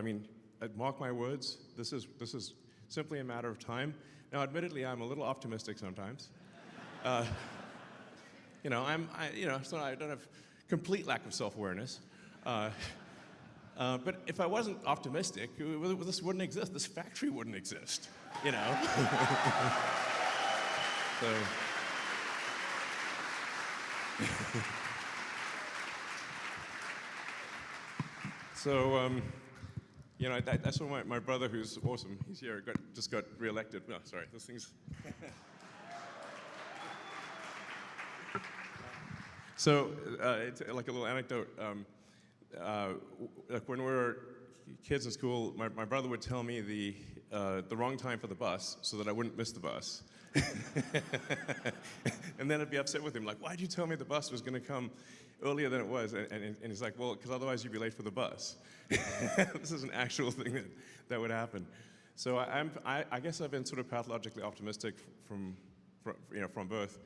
I mean, mark my words, this is simply a matter of time. Now, admittedly, I'm a little optimistic sometimes. So I don't have complete lack of self-awareness. But if I wasn't optimistic, this wouldn't exist. This factory wouldn't exist, you know? That's what my brother, who's awesome, he's here, just got reelected. No, sorry, this thing's... So, it's like a little anecdote. Like when we were kids in school, my brother would tell me the wrong time for the bus so that I wouldn't miss the bus. And then I'd be upset with him, like, why'd you tell me the bus was going to come earlier than it was? And he's like, well, because otherwise you'd be late for the bus. This is an actual thing that would happen. So I guess I've been sort of pathologically optimistic from birth.